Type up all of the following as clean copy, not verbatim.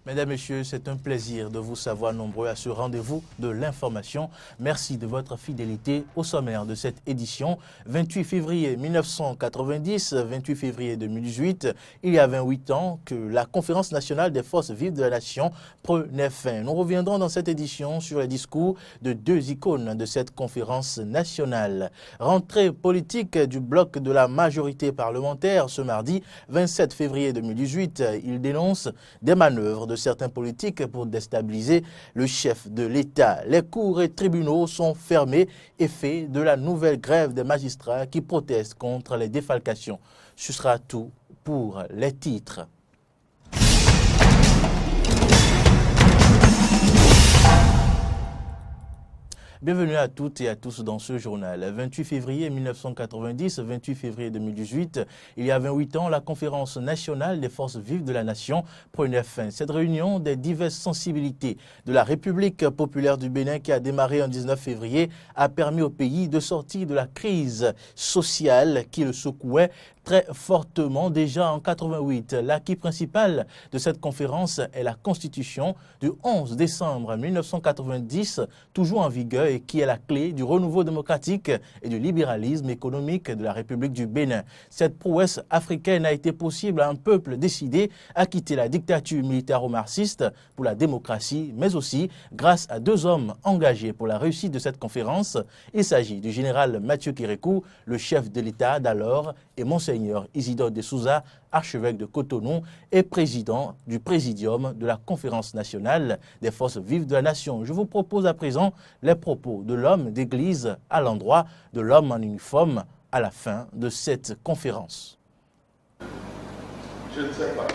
Mesdames, Messieurs, c'est un plaisir de vous savoir nombreux à ce rendez-vous de l'information. Merci de votre fidélité au sommaire de cette édition. 28 février 1990, 28 février 2018, il y a 28 ans que la Conférence nationale des forces vives de la nation prenait fin. Nous reviendrons dans cette édition sur les discours de deux icônes de cette conférence nationale. Rentrée politique du bloc de la majorité parlementaire ce mardi 27 février 2018, il dénonce des manœuvres de certains politiques pour déstabiliser le chef de l'État. Les cours et tribunaux sont fermés, effet de la nouvelle grève des magistrats qui protestent contre les défalcations. Ce sera tout pour les titres. Bienvenue à toutes et à tous dans ce journal. 28 février 1990, 28 février 2018, il y a 28 ans, la Conférence nationale des forces vives de la nation prenait fin. Cette réunion des diverses sensibilités de la République populaire du Bénin qui a démarré en 19 février a permis au pays de sortir de la crise sociale qui le secouait très fortement déjà en 88. L'acquis principal de cette conférence est la Constitution du 11 décembre 1990, toujours en vigueur et qui est la clé du renouveau démocratique et du libéralisme économique de la République du Bénin. Cette prouesse africaine a été possible à un peuple décidé à quitter la dictature militaro-marxiste pour la démocratie, mais aussi grâce à deux hommes engagés pour la réussite de cette conférence. Il s'agit du général Mathieu Kérékou, le chef de l'État d'alors, et Monseigneur Isidore de Souza, archevêque de Cotonou et président du Présidium de la Conférence nationale des forces vives de la nation. Je vous propose à présent les propos de l'homme d'église à l'endroit de l'homme en uniforme à la fin de cette conférence. Je ne sais pas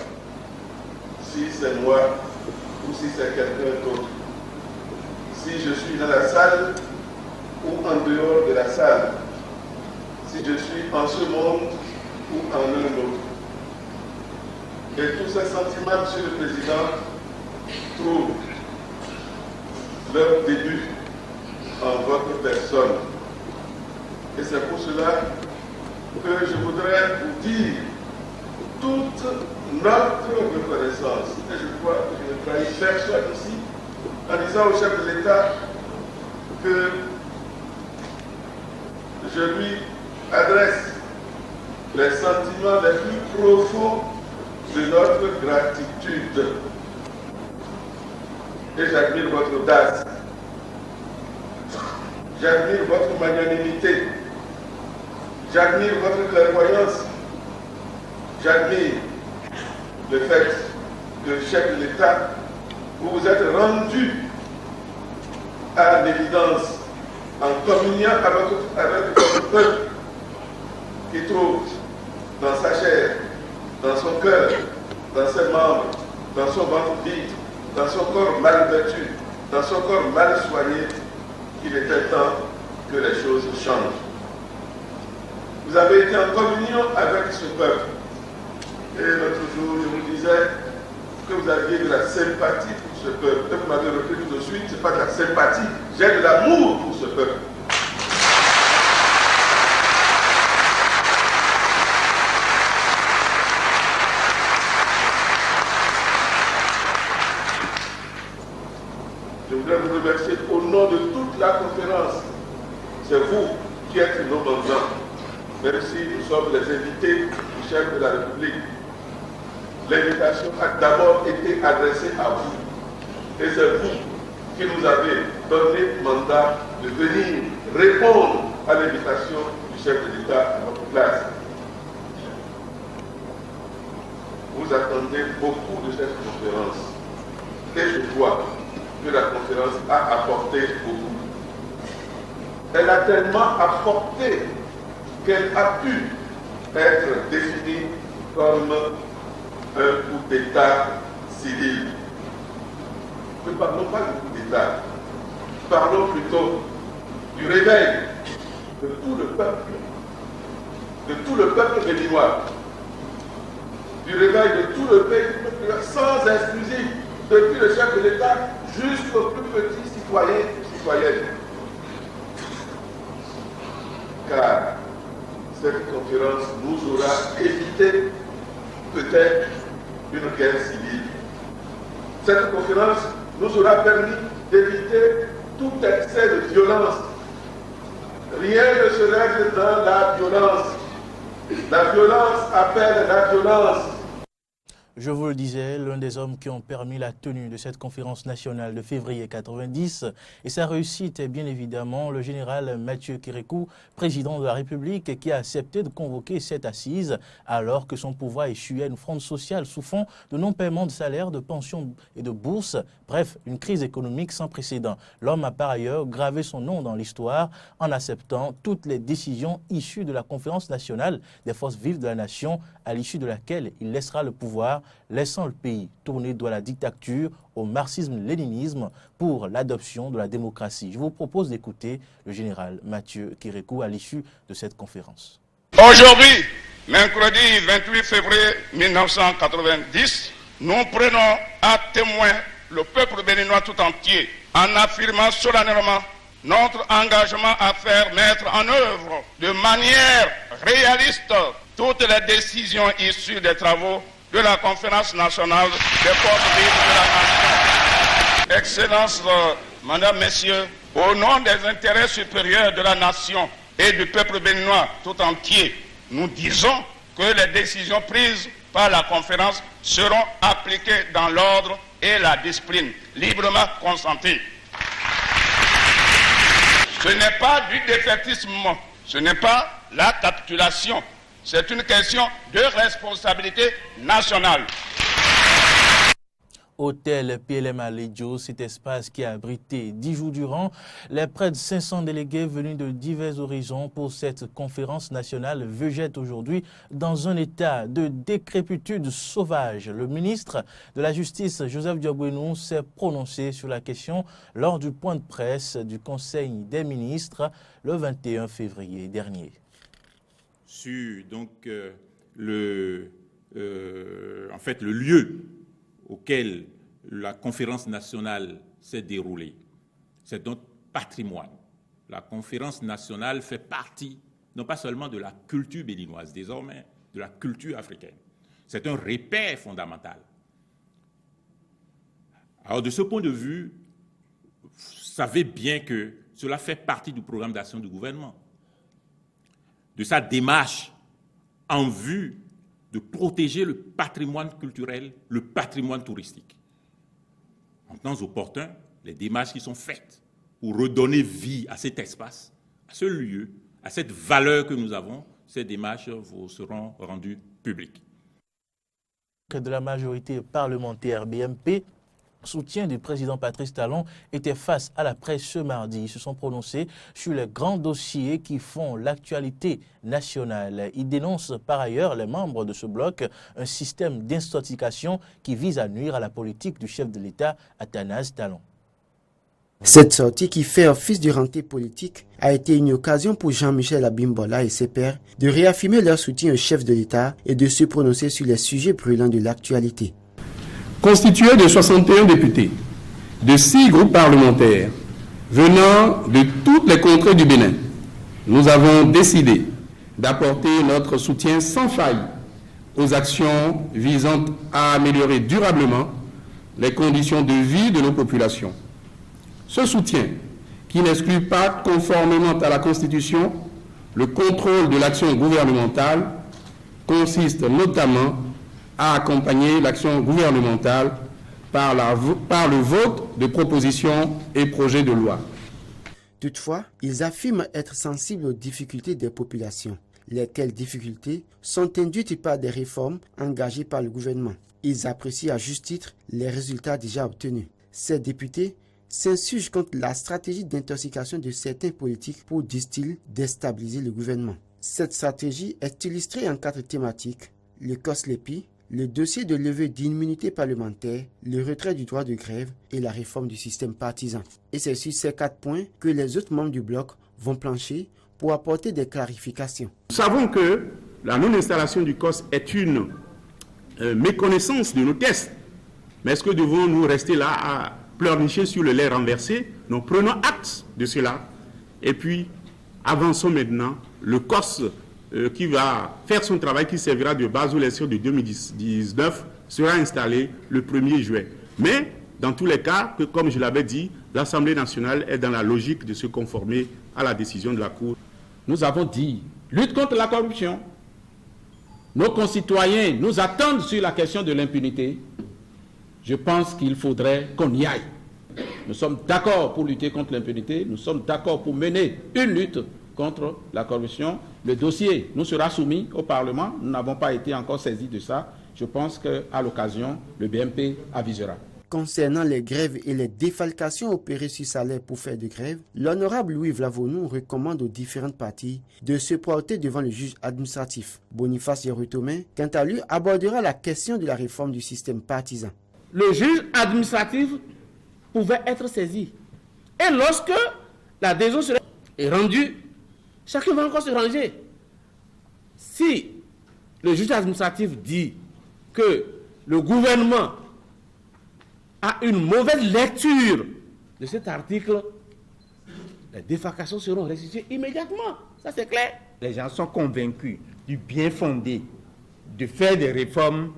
si c'est moi ou si c'est quelqu'un d'autre. Si je suis dans la salle ou en dehors de la salle. Si je suis en ce monde ou en un autre. Et tous ces sentiments, Monsieur le Président, trouvent leur début en votre personne. Et c'est pour cela que je voudrais vous dire toute notre reconnaissance. Et je crois que je ne trahis personne ici en disant au chef de l'État que je lui adresse les sentiments les plus profonds de notre gratitude. Et j'admire votre audace. J'admire votre magnanimité. J'admire votre clairvoyance. J'admire le fait que, chef de l'État, vous vous êtes rendu à l'évidence en communiant avec votre peuple qui trouve dans sa chair, dans son cœur, dans ses membres, dans son ventre vide, dans son corps mal vêtu, dans son corps mal soigné, qu'il était temps que les choses changent. Vous avez été en communion avec ce peuple. Et l'autre jour, je vous disais que vous aviez de la sympathie pour ce peuple. Et vous m'avez repris tout de suite, ce n'est pas de la sympathie, j'ai de l'amour pour ce peuple. Je voudrais vous remercier au nom de toute la conférence. C'est vous qui êtes nos mandants, même si nous sommes les invités du chef de la République. L'invitation a d'abord été adressée à vous. Et c'est vous qui nous avez donné mandat de venir répondre à l'invitation du chef de l'État à notre place. Vous attendez beaucoup de cette conférence. Et je vois que la conférence a apporté beaucoup. Elle a tellement apporté qu'elle a pu être définie comme un coup d'État civil. Ne parlons pas du coup d'État, parlons plutôt du réveil de tout le peuple béninois, du réveil de tout le pays, sans exclusive, depuis le chef de l'État jusqu'aux plus petits citoyens et citoyennes. Car cette conférence nous aura évité peut-être une guerre civile. Cette conférence nous aura permis d'éviter tout excès de violence. Rien ne se règle dans la violence. La violence appelle la violence. Je vous le disais, l'un des hommes qui ont permis la tenue de cette conférence nationale de février 90 et sa réussite est bien évidemment le général Mathieu Kérékou, président de la République, qui a accepté de convoquer cette assise alors que son pouvoir échouait une fronde sociale sous fond de non-paiement de salaire, de pensions et de bourses. Bref, une crise économique sans précédent. L'homme a par ailleurs gravé son nom dans l'histoire en acceptant toutes les décisions issues de la conférence nationale des forces vives de la nation, à l'issue de laquelle il laissera le pouvoir, laissant le pays tourner de la dictature au marxisme-léninisme pour l'adoption de la démocratie. Je vous propose d'écouter le général Mathieu Kérékou à l'issue de cette conférence. Aujourd'hui, mercredi 28 février 1990, nous prenons à témoin le peuple béninois tout entier en affirmant solennellement notre engagement à faire mettre en œuvre de manière réaliste toutes les décisions issues des travaux de la conférence nationale des forces vives de la nation. Excellences, Madame, Messieurs, au nom des intérêts supérieurs de la nation et du peuple béninois tout entier, nous disons que les décisions prises par la conférence seront appliquées dans l'ordre et la discipline, librement consenties. Ce n'est pas du défaitisme, ce n'est pas la capitulation. C'est une question de responsabilité nationale. Hôtel PLM à Ledjo, cet espace qui a abrité 10 jours durant les près de 500 délégués venus de divers horizons pour cette conférence nationale végète aujourd'hui dans un état de décrépitude sauvage. Le ministre de la Justice, Joseph Diogbenou, s'est prononcé sur la question lors du point de presse du Conseil des ministres le 21 février dernier. Sur donc le lieu auquel la conférence nationale s'est déroulée. C'est notre patrimoine. La conférence nationale fait partie, non pas seulement de la culture béninoise, désormais, de la culture africaine. C'est un repère fondamental. Alors, de ce point de vue, vous savez bien que cela fait partie du programme d'action du gouvernement, de sa démarche en vue de protéger le patrimoine culturel, le patrimoine touristique. En temps opportun, les démarches qui sont faites pour redonner vie à cet espace, à ce lieu, à cette valeur que nous avons, ces démarches vous seront rendues publiques. De la majorité parlementaire BMP, soutien du président Patrice Talon était face à la presse ce mardi. Ils se sont prononcés sur les grands dossiers qui font l'actualité nationale. Ils dénoncent par ailleurs, les membres de ce bloc, un système d'intoxication qui vise à nuire à la politique du chef de l'État, Athanase Talon. Cette sortie qui fait office de rentrée politique a été une occasion pour Jean-Michel Abimbola et ses pairs de réaffirmer leur soutien au chef de l'État et de se prononcer sur les sujets brûlants de l'actualité. Constitué de 61 députés, de 6 groupes parlementaires venant de toutes les contrées du Bénin, nous avons décidé d'apporter notre soutien sans faille aux actions visant à améliorer durablement les conditions de vie de nos populations. Ce soutien, qui n'exclut pas, conformément à la Constitution, le contrôle de l'action gouvernementale, consiste notamment à accompagner l'action gouvernementale par le vote de propositions et projets de loi. Toutefois, ils affirment être sensibles aux difficultés des populations, lesquelles difficultés sont induites par des réformes engagées par le gouvernement. Ils apprécient à juste titre les résultats déjà obtenus. Ces députés s'insurgent contre la stratégie d'intoxication de certains politiques pour, disent-ils, déstabiliser le gouvernement. Cette stratégie est illustrée en 4 thématiques: le COSLEPI, le dossier de levée d'immunité parlementaire, le retrait du droit de grève et la réforme du système partisan. Et c'est sur ces 4 points que les autres membres du bloc vont plancher pour apporter des clarifications. Nous savons que la non-installation du COS est une méconnaissance de nos tests. Mais est-ce que devons-nous rester là à pleurnicher sur le lait renversé? Nous prenons acte de cela et puis avançons maintenant. Le COS qui va faire son travail, qui servira de base aux élections de 2019, sera installé le 1er juillet. Mais dans tous les cas, comme je l'avais dit, l'Assemblée nationale est dans la logique de se conformer à la décision de la Cour. Nous avons dit, lutte contre la corruption. Nos concitoyens nous attendent sur la question de l'impunité. Je pense qu'il faudrait qu'on y aille. Nous sommes d'accord pour lutter contre l'impunité, nous sommes d'accord pour mener une lutte contre la corruption. Le dossier nous sera soumis au Parlement, nous n'avons pas été encore saisis de ça. Je pense qu'à l'occasion, le BMP avisera. Concernant les grèves et les défalcations opérées sur salaire pour faire de grève, l'honorable Louis Vlavonou recommande aux différentes parties de se porter devant le juge administratif. Boniface Yeroutomin, quant à lui, abordera la question de la réforme du système partisan. Le juge administratif pouvait être saisi. Et lorsque la décision est rendue, chacun va encore se ranger. Si le juge administratif dit que le gouvernement a une mauvaise lecture de cet article, les défalcations seront restituées immédiatement. Ça, c'est clair. Les gens sont convaincus du bien fondé de faire des réformes.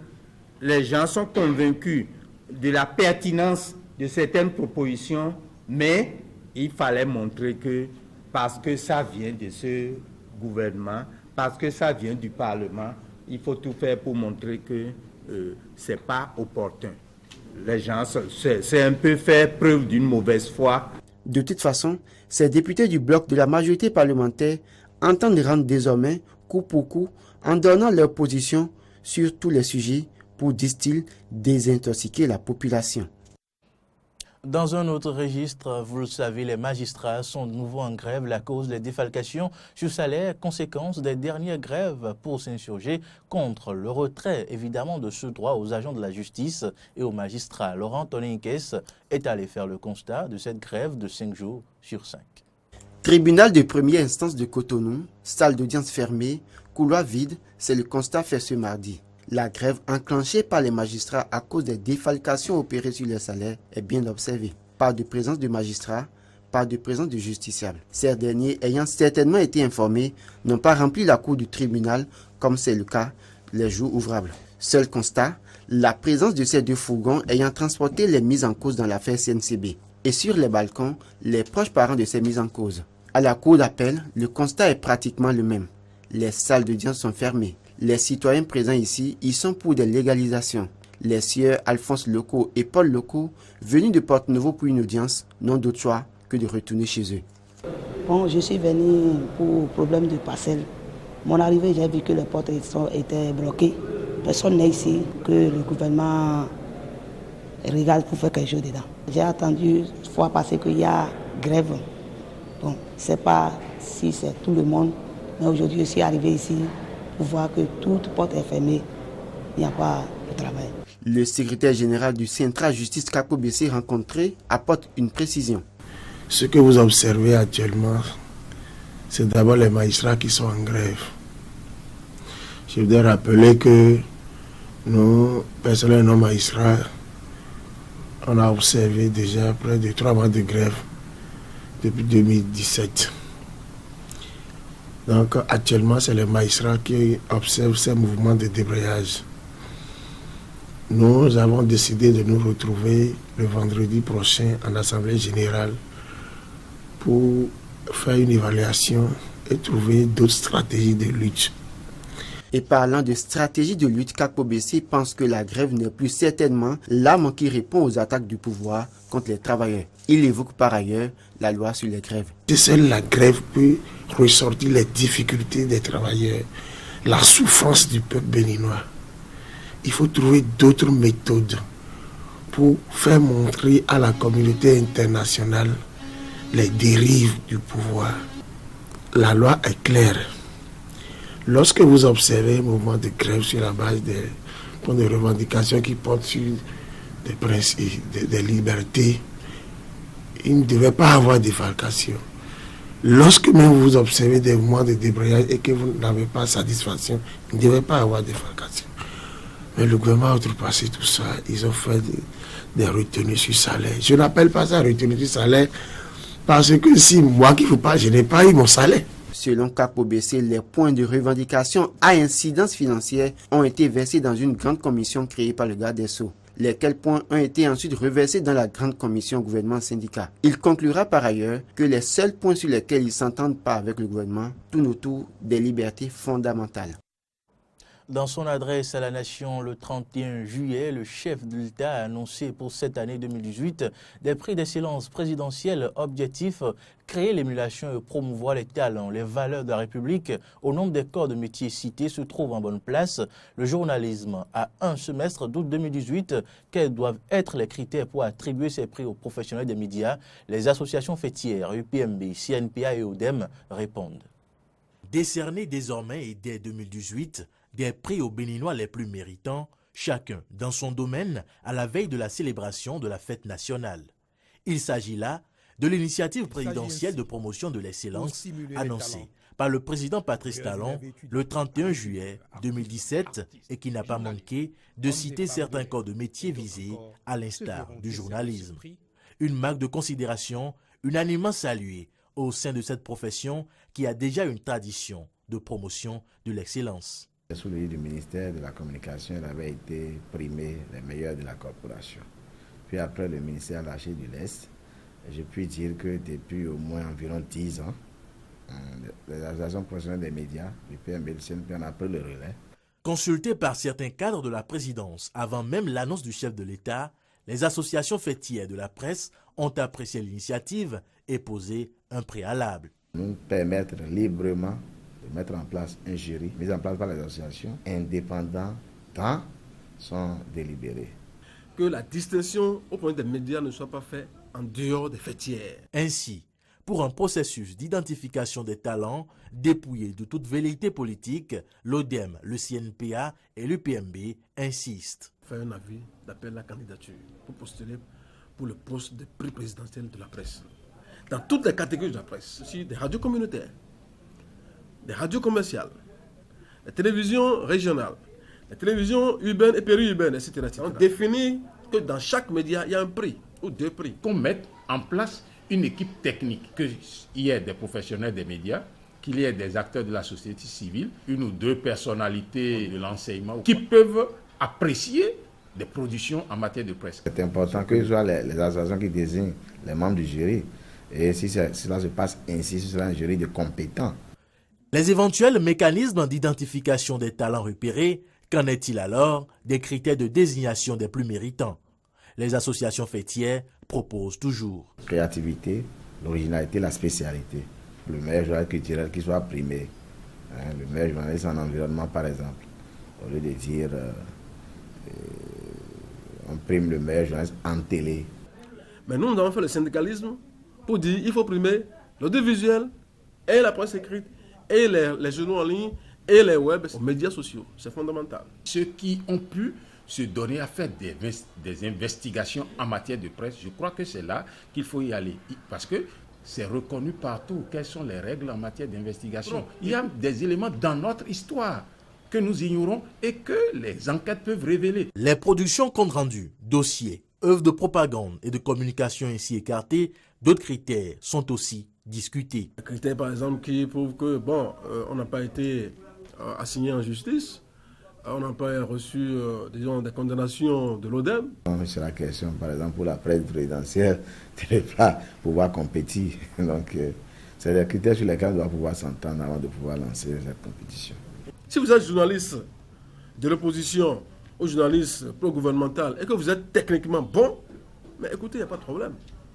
Les gens sont convaincus de la pertinence de certaines propositions, mais il fallait montrer que parce que ça vient de ce gouvernement, parce que ça vient du Parlement, il faut tout faire pour montrer que ce n'est pas opportun. Les gens, c'est un peu faire preuve d'une mauvaise foi. De toute façon, ces députés du bloc de la majorité parlementaire entendent rendre désormais coup pour coup en donnant leur position sur tous les sujets pour, disent-ils, désintoxiquer la population. Dans un autre registre, vous le savez, les magistrats sont de nouveau en grève à cause des défalcations sur salaire, conséquence des dernières grèves pour s'insurger contre le retrait, évidemment, de ce droit aux agents de la justice et aux magistrats. Laurent Toninkes est allé faire le constat de cette grève de 5 jours sur 5. Tribunal de première instance de Cotonou, salle d'audience fermée, couloir vide, c'est le constat fait ce mardi. La grève enclenchée par les magistrats à cause des défalcations opérées sur les salaires est bien observée. Pas de présence de magistrats, pas de présence de justiciables. Ces derniers, ayant certainement été informés, n'ont pas rempli la cour du tribunal comme c'est le cas les jours ouvrables. Seul constat, la présence de ces 2 fourgons ayant transporté les mises en cause dans l'affaire CNCB. Et sur les balcons, les proches parents de ces mises en cause. À la cour d'appel, le constat est pratiquement le même. Les salles d'audience sont fermées. Les citoyens présents ici y sont pour des légalisations. Les sieurs Alphonse Leco et Paul Leco, venus de Porte-Nouveau pour une audience, n'ont d'autre choix que de retourner chez eux. Bon, je suis venu pour problème de parcelle. Mon arrivée, j'ai vu que les portes étaient bloquées. Personne n'est ici, que le gouvernement regarde pour faire quelque chose dedans. J'ai attendu fois passée qu'il y a grève. Bon, je ne sais pas si c'est tout le monde, mais aujourd'hui je suis arrivé ici pour voir que toute porte est fermée, il n'y a pas de travail. Le secrétaire général du Central Justice Kakobessé rencontré apporte une précision. Ce que vous observez actuellement, c'est d'abord les magistrats qui sont en grève. Je voudrais rappeler que nous, personnels non magistrats, on a observé déjà près de 3 mois de grève depuis 2017. Donc actuellement, c'est les magistrats qui observent ces mouvements de débrayage. Nous avons décidé de nous retrouver le vendredi prochain en Assemblée générale pour faire une évaluation et trouver d'autres stratégies de lutte. Et parlant de stratégie de lutte, Kakobessé pense que la grève n'est plus certainement l'arme qui répond aux attaques du pouvoir contre les travailleurs. Il évoque par ailleurs la loi sur les grèves. Seule la grève peut ressortir les difficultés des travailleurs, la souffrance du peuple béninois. Il faut trouver d'autres méthodes pour faire montrer à la communauté internationale les dérives du pouvoir. La loi est claire. Lorsque vous observez un mouvement de grève sur la base des points de revendication qui portent sur des principes, des libertés, il ne devait pas avoir de défalcation. Lorsque même vous observez des mouvements de débrayage et que vous n'avez pas satisfaction, il ne devait pas avoir de défalcation. Mais le gouvernement a outrepassé tout ça. Ils ont fait des retenues sur salaire. Je n'appelle pas ça retenue sur salaire parce que si moi qui ne veux pas, je n'ai pas eu mon salaire. Selon Kakobessé, les points de revendication à incidence financière ont été versés dans une grande commission créée par le garde des Sceaux. lesquels points ont été ensuite reversés dans la grande commission gouvernement-syndicat. Il conclura par ailleurs que les seuls points sur lesquels ils ne s'entendent pas avec le gouvernement tournent autour des libertés fondamentales. Dans son adresse à la nation le 31 juillet, le chef de l'État a annoncé pour cette année 2018 des prix d'excellence présidentielle objectifs, créer l'émulation et promouvoir les talents, les valeurs de la République. Au nombre des corps de métiers cités se trouve en bonne place le journalisme. À un semestre d'août 2018, quels doivent être les critères pour attribuer ces prix aux professionnels des médias? Les associations fêtières UPMB, CNPA et ODEM répondent. Décerner désormais et dès 2018 des prix aux Béninois les plus méritants, chacun dans son domaine à la veille de la célébration de la fête nationale. Il s'agit là de l'initiative présidentielle de promotion de l'excellence annoncée par le président Patrice Talon le 31 juillet 2017 et qui n'a pas manqué de citer certains corps de métiers visés à l'instar du journalisme. Une marque de considération unanimement saluée au sein de cette profession qui a déjà une tradition de promotion de l'excellence. Sous le du ministère de la Communication, il avait été primé les meilleurs de la corporation. Puis après, le ministère a lâché du lest. Je puis dire que depuis au moins environ 10 ans, les associations professionnelles des médias, l'UPMB et le CNP, en a pris le relais. Consultés par certains cadres de la présidence avant même l'annonce du chef de l'État, les associations fêtières de la presse ont apprécié l'initiative et posé un préalable. Nous permettre librement de mettre en place un jury, mis en place par les associations, indépendants dans son délibéré. Que la distinction au point des médias ne soit pas faite en dehors des fêtières. Ainsi, pour un processus d'identification des talents dépouillé de toute velléité politique, l'ODEM, le CNPA et l'UPMB insistent. Faire un avis d'appel à la candidature pour postuler pour le poste de prix présidentiel de la presse. Dans toutes les catégories de la presse, aussi des radios communautaires, des radios commerciales, les télévisions régionales, les télévisions urbaines et périurbaines, etc. On définit que dans chaque média, il y a un prix ou deux prix. Qu'on mette en place une équipe technique, qu'il y ait des professionnels des médias, qu'il y ait des acteurs de la société civile, une ou deux personnalités de l'enseignement qui peuvent apprécier des productions en matière de presse. C'est important que ce soit les associations qui désignent les membres du jury. Et si cela se passe ainsi, ce sera un jury de compétents. Les éventuels mécanismes d'identification des talents repérés, qu'en est-il alors des critères de désignation des plus méritants? Les associations fêtières proposent toujours créativité, l'originalité, la spécialité. Le meilleur journaliste culturel qui soit primé. Le meilleur journaliste en environnement, par exemple. Au lieu de dire on prime le meilleur journaliste en télé. Mais nous avons fait le syndicalisme pour dire qu'il faut primer l'audiovisuel et la presse écrite et les journaux en ligne et les web aux médias sociaux. C'est fondamental. Ceux qui ont pu se donner à faire des investigations en matière de presse, je crois que c'est là qu'il faut y aller. Parce que c'est reconnu partout. Quelles sont les règles en matière d'investigation? Il y a des éléments dans notre histoire que nous ignorons et que les enquêtes peuvent révéler. Les productions compte rendu, dossiers, œuvres de propagande et de communication ainsi écartées, d'autres critères sont aussi discutés. Les critères, par exemple, qui prouvent que, on n'a pas été assigné en justice, on n'a pas reçu, disons, des condamnations de l'ODEM. C'est la question, par exemple, pour la presse présidentielle, de ne pas pouvoir compétir. Donc, c'est des critères sur lesquels on doit pouvoir s'entendre avant de pouvoir lancer cette compétition. Si vous êtes journaliste de l'opposition ou journaliste pro-gouvernemental et que vous êtes techniquement bon, mais écoutez, il n'y a pas de problème.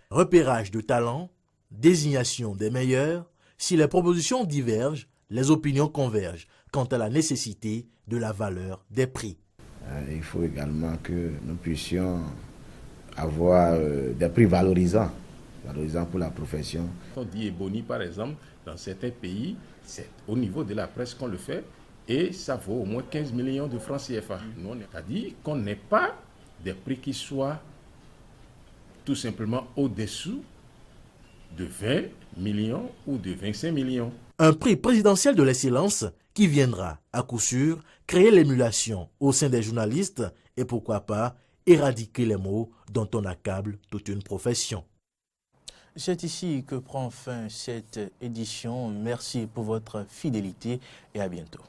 Repérage de talents, désignation des meilleurs, si les propositions divergent, les opinions convergent quant à la nécessité de la valeur des prix. Il faut également que nous puissions avoir des prix valorisants pour la profession. On dit Ebony, par exemple, dans certains pays, c'est au niveau de la presse qu'on le fait et ça vaut au moins 15 millions de francs CFA. Nous, on a dit qu'on n'ait pas des prix qui soient tout simplement au-dessous de 20 millions ou de 25 millions. Un prix présidentiel de l'excellence qui viendra, à coup sûr, créer l'émulation au sein des journalistes et pourquoi pas éradiquer les mots dont on accable toute une profession. C'est ici que prend fin cette édition. Merci pour votre fidélité et à bientôt.